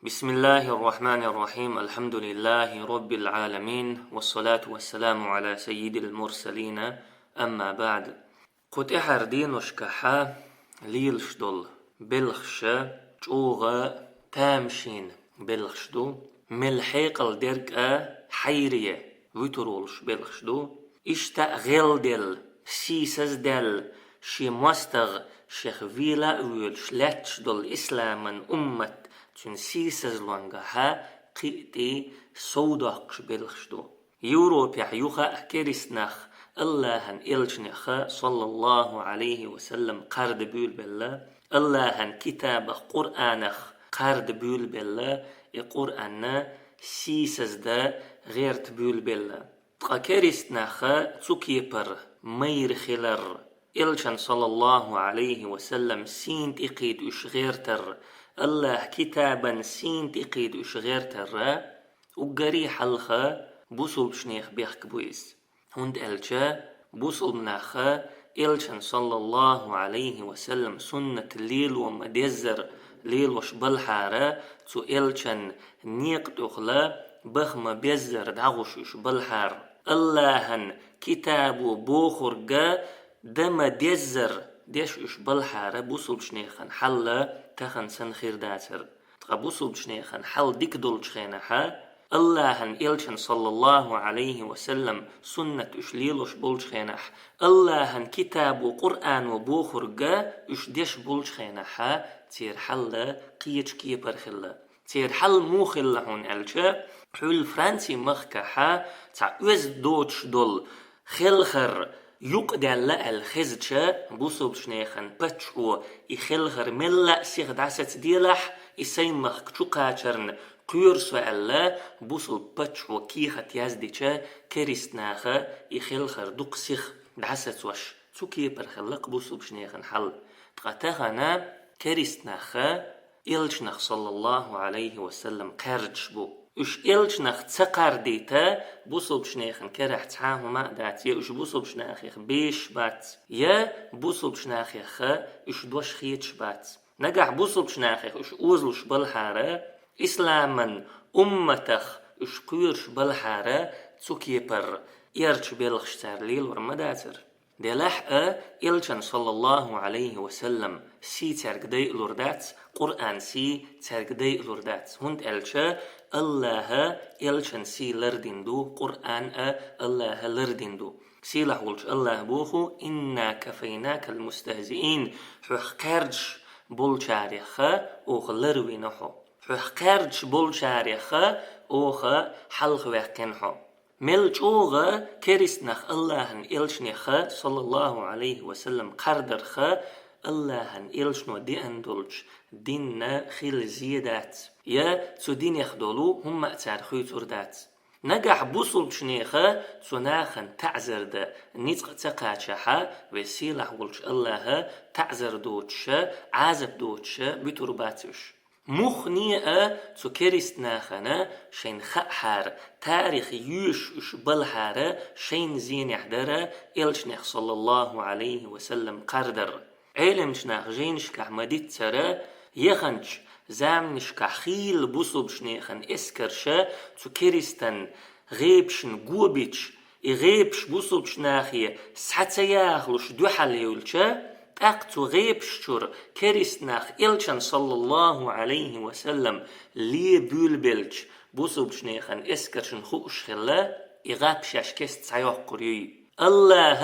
بسم الله الرحمن الرحيم. الحمد لله رب العالمين، والصلاة والسلام على سيد المرسلين. أما بعد، قد إحر دينوش كحا ليلشدل بلخش جوغا تامشين بلخشدو ملحيقل درك حيرية ويترولش بلخشدو إشتا غيل سيسز دل شي مستغ شيخ فيلا ويلش لاتشدل إسلاما أمت تون سيسز لونغها قيتي سوداقش بلخشدو يوروبيا يوخا كيرسنخ اللهن إلجنخ صلى الله عليه وسلم قرد بول بالله اللهن كتاب قرآنخ قرد بول بالله قرآن سيسز دا غير تبول بالله تقاكرستنخ تسوكيبر مير خلر إلجن صلى الله عليه وسلم سين تقيد إش غير تر الله كتابا سين تقيد إش غير تر وقري حلخة بوصل بشنيخ بيخك بويس هند ألجا بوصل بناخا إلشن صلى الله عليه وسلم سنة الليل ومدزر ليل وش بالحارة تو إلشن نيق تخلا بخما بيزر دعوش بالحار اللهن كتابو بوخرقا دما دزر ديش إش بالحارة بوصل بشنيخن حلا تخن سن خير داتر تقبوصل بشنيخن حل ديك دول شخينها اللهن إلشن صلى الله عليه وسلم سنة إشليلوش بولش خينح اللهن كتاب وقرآن وبوخرقا إش ديش بولش خينحا تير حل قيج كيبر خلا تير حل مو خلهون ألشا حول فرانسي مخكحا تا وز دوتش دول خلخر يقدل الخزجة بوصل بشنيخن بتشو يخلخر ملا سيغ دعست ديلح يسيمخ كتوقاتشرن قير سؤال بوصل بتشو كيخة يازديشا كريستناخا يخلخر دوقسيخ دعست وش تو كيبر خلق بوصل بشنيخن حل تغتاغنا كريستناخا إلشنخ صلى الله عليه وسلم قرج بو إش إلشنخ تسقر ديتا بوصل بشنيخن كرح تعاهما دات يا إش بوصل بشناخيخ بيش بات يا بوصل بشناخيخ إش دوش خيتش بات نقع بوصل بشناخيخ إش أوزلش بالحارة إسلاما أمتخ إش قيرش بالحارة تسوكيبر إرش بلغش تارليل ورمداتر دلح إلشن صلى الله عليه وسلم سي ترقدي لوردات قرآن سي ترقدي لوردات هند ألشا الله إلشن سي لردندو قرآن الله لردندو سي لحولش الله بوخو إنا كفيناك المستهزئين حوخ كارج بول شاريخ أوخ لروي نحو حوخ كارج بول شاريخ أوخ حلق وحكنحو ملجوغا كريسنخ اللهن إلشنخ صلى الله عليه وسلم قردرخ اللهن إلشنو دي أندولج ديننا خيل زيادات يا تو دين يخدولو هم أتار خيطوردات نجح بوصل بشنيخة تناخن تعزر دا نيتق تقاتشها وسيلح ولش الله تعزر دوتش عازب دوتش بترباتش مخنيئة تو كريستناخنا شين خحار تاريخ يوش بالحارة شين زين يحدر إلشنخ صلى الله عليه وسلم قردر علمشناخ جينشكح مديد ترى يخنش زامنشكح خيل بوصل بشنيخن اسكرشا تو كريستن غيبشن قوبيتش غيبش بوصل بشناخية سحتياخلوش دوحل يولشا أقتو غيبشتر كريستناخ إلشان صلى الله عليه وسلم لي بولبلج بوصل بشنيخن اسكرشن خوش خلا إغابشاش كست سايوح قريوي الله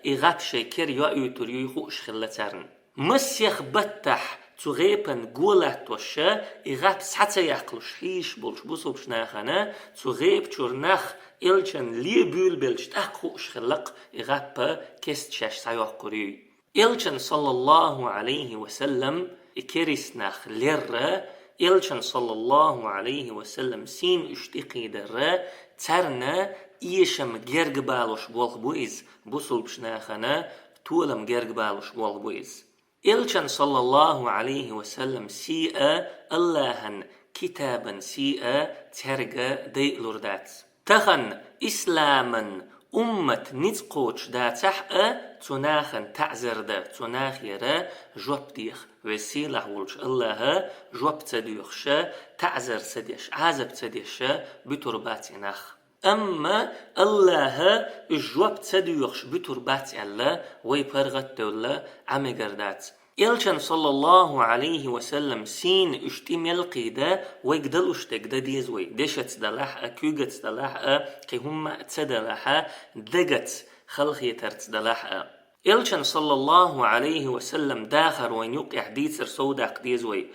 إغابشا كر يؤيتر خوش خلا ترن مسيخ بتح تغيبن قولات وشا إغابس حتى يقلش حيش بولش بوصل بشناخنا تغيب ترناخ إلشان لي بولبلج تأخوش خلق إغابا كست شاش سايوح قريوي إلشن صلى الله عليه وسلم إكريسناخ لرّا إلشن صلى الله عليه وسلم سين اشتقي درّا ترنا إيشم جرق بالوش بولغ بويز بوصل بشناخنا تولم جرق بالوش بولغ بويز إلشن صلى الله عليه وسلم سيئة اللهن كتابا سيئة ترقى دي لردات تخن إسلاما أمة نتقوش دا تحقى تناخن تعزر دا تناخ يرا جواب ديخ وسيلة ولش الله جواب تديخش تعزر سديش عازب تديش بتربات نخ أما الله جواب تديخش بتربات الله ويبرغت دولة عمي قردات إلشان صلى الله عليه وسلم سين اشتمل قيدا ويقدل اشتقدا ديزوي دشت دلاحة كيوغت دلاحة كي هم تدلاحة دقت خلقية تدلاحة إلشان صلى الله عليه وسلم داخر وين يقع ديتر سوداق ديزوي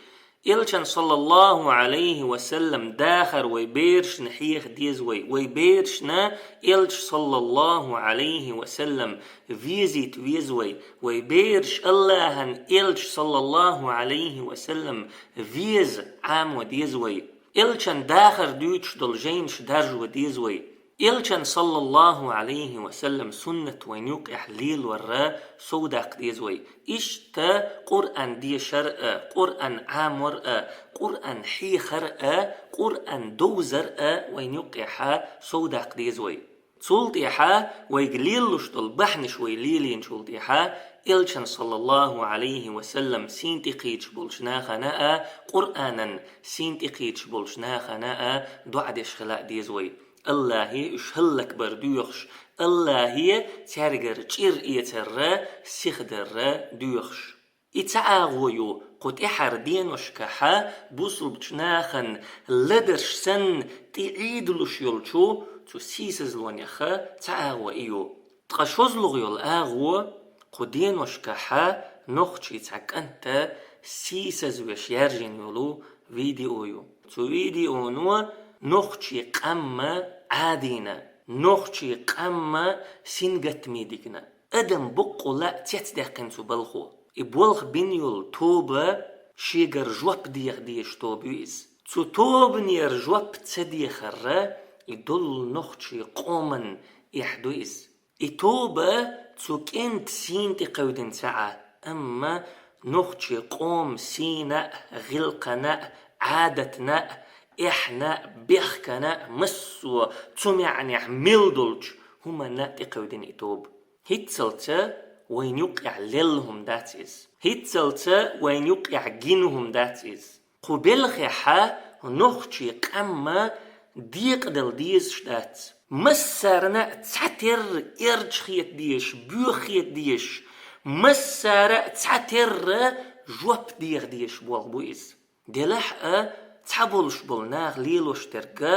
إلشان صلى الله عليه وسلم داخر ويبيرش نحيخ ديزوي ويبيرشنا إلش صلى الله عليه وسلم فيزيت ويزوي ويبيرش اللهن إلش صلى الله عليه وسلم فيز عام وديزوي إلشان داخر دوتش دلجينش درج وديزوي إلشان صلى الله عليه وسلم سنة وينيوك إحليل وراء سوداق ديزوي إشتا قرآن دي شرق قرآن عام ورقا قرآن حي خرقا قرآن دوزرقا وينيوك إحا سوداق ديزوي سولت إحا ويقليلوش دلبحنش ويليلين شولت إحا إلشان صلى الله عليه وسلم سينتقيتش بولشناخنا قرآنا سينتقيتش بولشناخنا دعدش خلاق ديزوي الله اشهلك بردوخش الله ترجر تشير يتر سيخدر دوخش اتعاغويو قد احردين وشكحا بوصل بتشناخن لدرش سن تعيدلوش يلشو تو سيسز لونيخا تعاغو ايو تقشوز لغيول اغو قدين وشكحا نوخشي تاك انت سيسز وش يرجين يولو فيديويو تو فيديو نو نوخشي قمة عادينا نوخشي قمة سنجت ميديكنا أدم بقو لا تتدقن سبالخو إبولخ بنيول توبة شيغر جواب ديش توبيز تو توب نير جواب تديخ الرا يدل نوخشي قومن إحدويز إتوبة تو كنت سينتي قودن ساعة أما نوخشي قوم سينا غلقنا عادتنا إحنا بيخكنا مسو تمعني ميلدولج هما ناتقوا دين إتوب هيتسلتا وين يقع للهم داتيز هيتسلتا وين يقع جينهم داتيز قبل خيحا نخشي قمة ديق دل ديز شدات مسارنا تعتر إرج خيت ديش بيو خيت ديش مسارا تعتر جواب ديغ ديش بوالبويز دلحقا تحبولش بولناغ ليلوش ترقا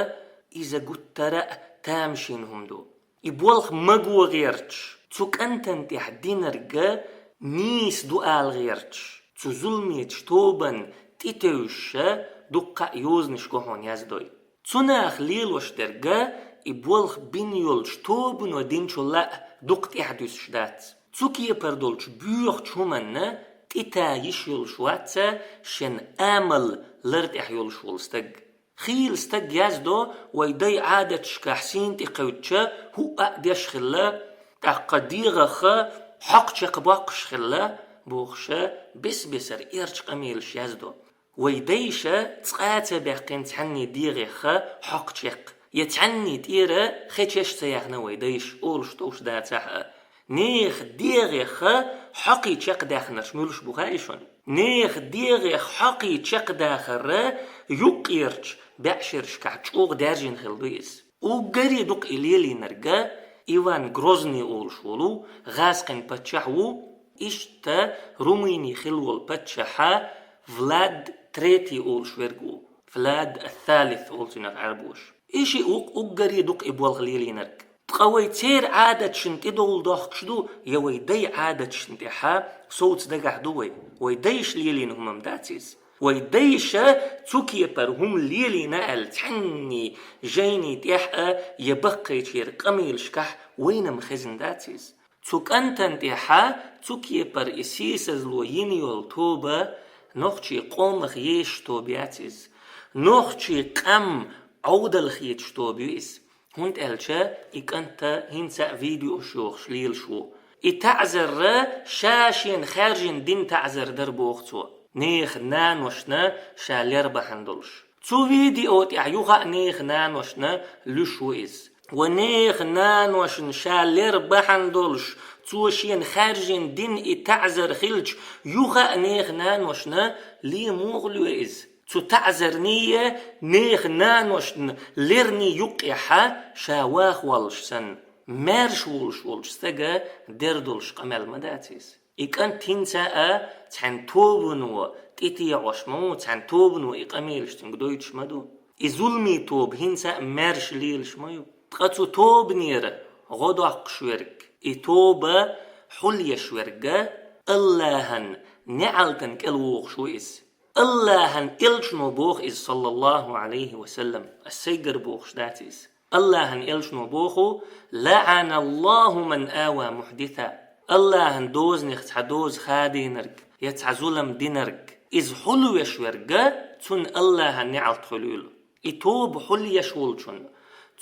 إذا قترا تامشينهم دو إبولخ مقوى غيرتش تسوك أنتن تحدين رقا نيس دوال غيرتش تسو ظلميتش توبن تيتوشا دقا يوزنش كوهون يازدوي تسوناغ ليلوش ترقا إبولخ بينيولش توبن ودينشو لا دق تحدوش شدات تسوكي يبردولش بيوخ تشومن تيتا يشيولش واتسا شن آمل لرد احيولش والستق خيل استق يازدو ويدي عادة شكاحسين تقوتشا هو أقدش خلا تقديغ خا حق شقباقش خلا بوخشا بس بسر إرش قميلش يازدو ويديشا تقاتا باقين تحني ديغي خا حق شق يتعني تيرا خيتش سياغنا ويديش أولش توش داتاها نيخ ديغي خا حقي تشق داخنش مولش بوغايشون نيخ ديغي حقي تشق داخر يقيرش بعشرش كعتشوغ دارجين خلبيز وقري دوق إليلي نرقا إيوان غروزني أولشولو غاسقين باتشاحو إشتا روميني خلول باتشاحا فلاد تريتي أولشويرقو فلاد الثالث أولتنا عربوش إيشي أقري دوق إبوال غليلي نرق تقوي تير عادة شنتي دول دوخشدو يوي دي عادة شنتي حا صوت دقع دوي ويديش ليلين هم مداتيز ويديش تسوكي برهم ليلي نقل تحني جيني تيحقا يبقى تير قميل شكح وين مخزن داتيز تسوك أنتن تيحا تسوكي بر إسيسز لو ينيول توبا نوخشي قوم خيش توبياتيز نوخشي قم عودل خيش توبيز هونت ألشا إك أنت هنسا فيديو شوخ شليل شو إتعزر شاشين خارجين دين تعزر دربوختو نيخ نان وشنا شالير بحندلش تو فيديو تعيوغا نيخ نان وشنا لشو إز ونيخ نانوشن شالير بحن دولش توشين خارجين دين تعزر خلج يوخا نيخ نانوشنا لي مغلوئز تو تعزرنية نيخ نانوشن ليرني يقيحا شاواخ والش سن مارش ولش سجا دردولش قمال مداتيس إكان تنسا تحن توبنو تيتي عشمو تحن توبنو إقاميلش تنقدويتش مدو إزولمي توب هنسا مارش ليلش مايو تقاتو توب نير غدو عقشورك إتوبة حلية شورجة اللهن نعلتن كالوغ شو إس اللهن إلشنو بوخ إز صلى الله عليه وسلم السيجر بوخ شداتيس اللهن إلشنو بوخو لعن الله من آوى محدثا اللهن دوز نخت دوز خادي نرك يتعزولم دينرك إز حلو شورجة تون اللهن نعلت حلول إتوب حلية شولشن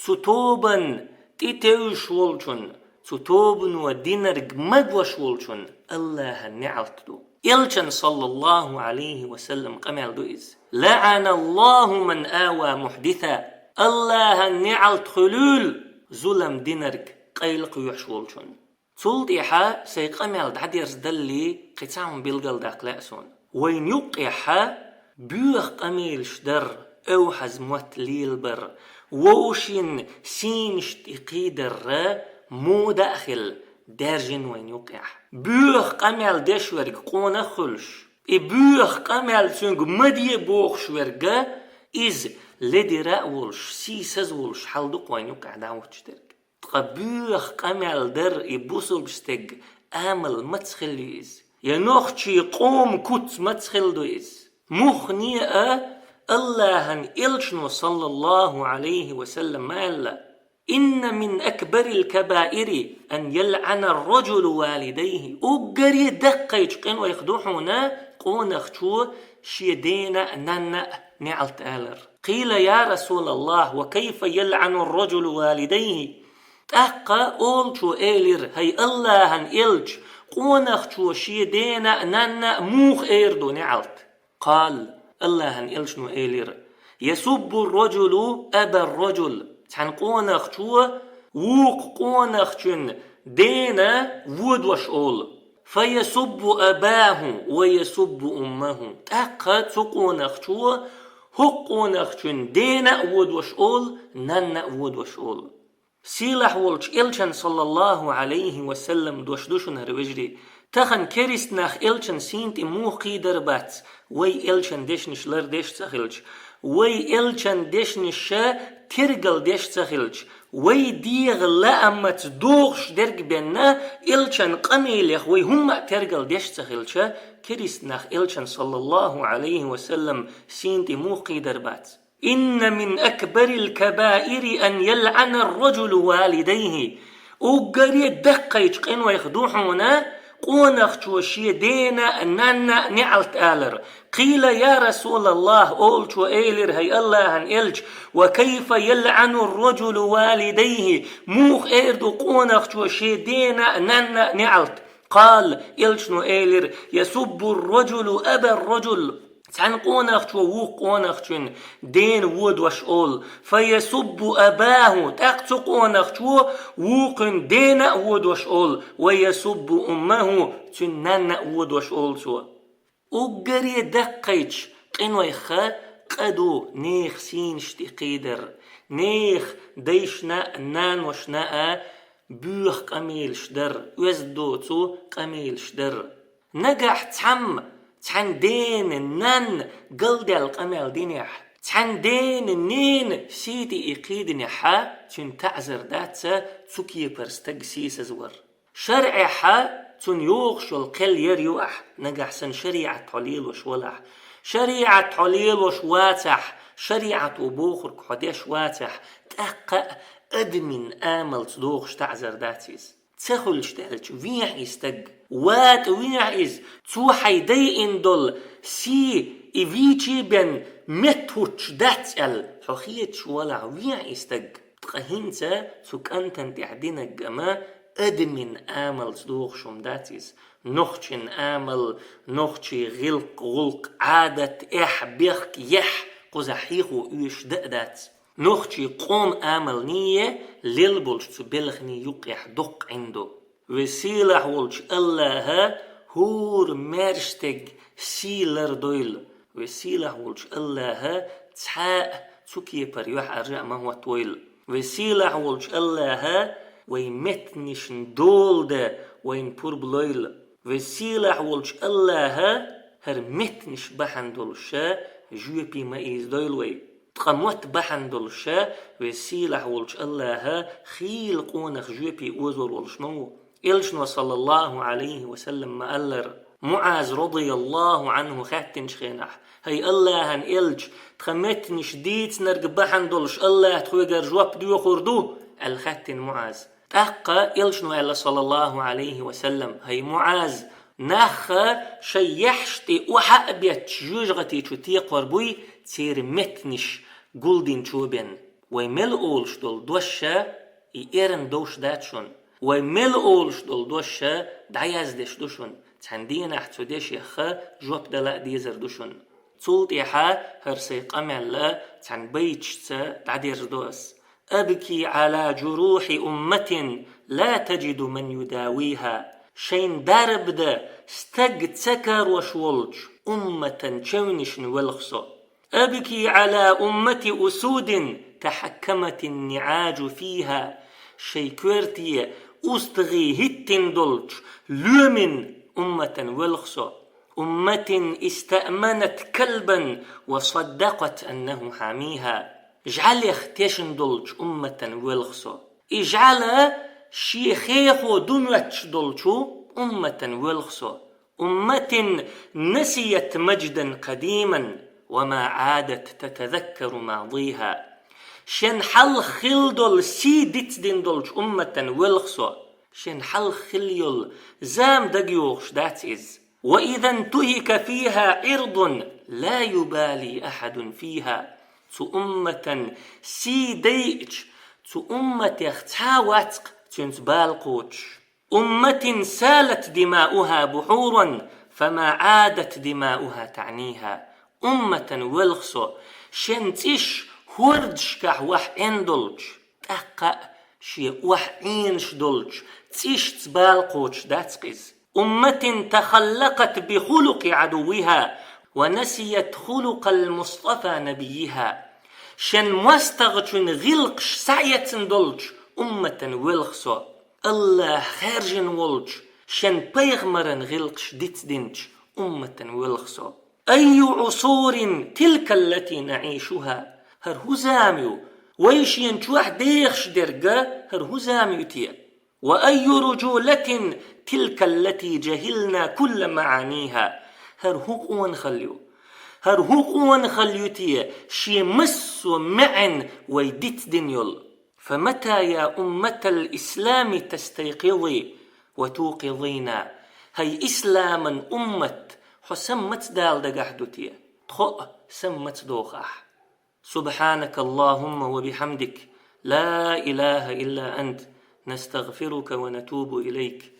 توبن تيتو شولشن توبن ودينرج مدوى شولشن الله نعلتو إلشن صلى الله عليه وسلم قمال دوئز لعن الله من آوى محدثا الله نعلت خلول ظلم دينرج قيلق يحشولشن تولد إيحا سيقمال دعديرز دلي قطعهم بلغل داقلأسون وين يقيحا بيوخ قميل شدر أو حزموت ليلبر ووشين سينشت إقيدر مو داخل دارجن وين يوقع بوخ قمال دشورك قونا خلش بوخ قمال سنگ مدي بوخ شورجا إز لدي رأولش سيسز ولش حلدق وين يوقع داوتشترك بوخ قمال در بوصل بستج آمل متسخليز ينوخشي قوم كت متسخل دويز مخنيئة اللهن إلشنو صلى الله عليه وسلم مالا إن من أكبر الكبائر أن يلعن الرجل والديه أجري دقيج قن ويخدوحونا قون اختو شيدينا نانا نعلت آلر قيل يا رسول الله وكيف يلعن الرجل والديه تحقا أولشو إيلر هي اللهن إلش قون اختو شيدينا نانا موخ إيردو نعلت قال اللهن إلشنو إيلر يسب الرجل أبا الرجل تحن قونخ شو ووق قونخ شن دينا وود وشول فيسب أباه ويسب أمه تاقا تقونخ شو هو قونخ شن دينا وود وشول نانا وود وشول سيلح ولش إلشن صلى الله عليه وسلم دوشدوشن هروجري تخن كريستناخ إلشن سينت موخي دربات وي إلشن ديشنش لر ديش تخلج وي إلشن ديشنش ترجل ديش تخلج وي ديغ لأمت دوغش درج بينا إلشن قميليخ وي هم ترجل ديش تخلج كريستناخ إلشن صلى الله عليه وسلم سينت موخي دربات إن من أكبر الكبائر أن يلعن الرجل والديه أجري دقيج قن ويخدوحونا قونخ شوشي دينا نانا نعلت آلر قيل يا رسول الله أول شو إيلر هي الله هن إلج وكيف يلعن الرجل والديه موخ إيردو قونخ شوشي دينا نانا نعلت قال إلشنو إيلر يسب الرجل أبا الرجل تحن قونخ شو ووق قونخ شن دين وود وشول فيسب أباه تقص قونخ شو ووقن دين وود وشول ويسب أمه تنن وود وشول شو أجري دقيج قنويخا قدو نيخ سينشتي قيدر نيخ ديشنا نان وشنا بوخ قميل شدر وزدوتو قميل شدر نجح تحم تحن دين نان قلد القمال دينيح تحن دين نين سيدي إقيد نحا تن تعزر داتسا تسكي برستق سيس زور شرع حا تن يوغش القل يريوح نجح سن شريعة طليل وشولح شريعة طليل وشواتح شريعة أبوخر كحديش واتح تأقى أدمن آمل تدوغش تعزر داتسيس تسخل شتالج ويح يستق وات ويح إز تو حيدي إندول سي إفيتشي بن متوش داتسال حخيت شوالع ويح يستق تقهنسا سوك أنتن تعدين الجما أدمن آمل صدوغ شم داتيس نخشن آمل نخشي غلق عادة بيخك يح قزحيخو إيش دقدات نوخشي قوم آمل نية للبولش تبلغني يقيح دق عنده وسيلح ولش الله هور مرشتج سيلر دويل وسيلح ولش الله تحاء تسوكي بريوح أرجع ما هو طويل وسيلح ولش الله ويمتنش دول ده وين بور بلويل وسيلح ولش الله هر متنش بحندولشا جوبي ما إيز دويل وي تقموت بحندولشا وسيلح ولش الله خيل قونخ جوبي أوزور ولشنو إلشنو صلى الله عليه وسلم ما ألر معاذ رضي الله عنه خاتنش خينح هي الله هن إلش تخمتنش ديت نرق بحندولش الله تخويقر جواب ديو خردو الخاتن معاذ تحقا إلشنو الله صلى الله عليه وسلم هي معاذ ناخ شي يحشتي وحقبيت جوجغتي تشتيق وربوي تير متنش قلدين شوبين ويملقولش دول دوشا إيرن دوش داتشون ويملقولش دول دوشا دعياز ديش دوشون تحندين احتو ديش يخا جواب دلاء ديزر دوشون تولت يحا هرسيق أمعلا تحن بيتشتا دعدير دوس أبكي على جروح أمة لا تجد من يداويها شين دارب دا استق تسكر وشولج أمة تشونش نولخصو أبكي على أمة أسود تحكمت النعاج فيها شيكورتي أستغي هتن دولج لومن أمة ولخصو أمة استأمنت كلبا وصدقت أنه حاميها اجعل يختيشن دولج أمة ولخصو اجعل شيخيخو دونوتش دولشو أمة ولخصو أمة نسيت مجدا قديما وما عادت تتذكر ماضيها شن حل خلدول سيدت دين دولش أمة ولخصو شن حل خليول زام دقيوغش داتيز وإذا انتهك فيها عرض لا يبالي أحد فيها تو أمة سيديج تو أمة يختاواتق تنتبالقوش أمة سالت دماؤها بحورا فما عادت دماؤها تعنيها أمة ولخصو شنتش هوردش كحوح اندولج تقا شي وح إنش دولج تيش تبالقوش داتقز أمة تخلقت بخلق عدوها ونسيت خلق المصطفى نبيها شن مستغشن غلقش سعية دولج أمة ولخصو الله خارجن ولج شن بيغمرن غلقش ديت دينج أمة ولخصو أي عصور تلك التي نعيشها هر هزاميو ويش ينشوح ديخش درقا هر هزاميو تيا وأي رجولة تلك التي جهلنا كل معانيها هر هقوان خليو هر هقوان خليو تيا شي مسو معن ويديت دنيول فمتى يا أمة الإسلام تستيقظي وتوقظينا هي إسلاما أمة حسمت دال دقحدتي تخو سمت دوخح سبحانك اللهم وبحمدك لا إله إلا أنت نستغفرك ونتوب إليك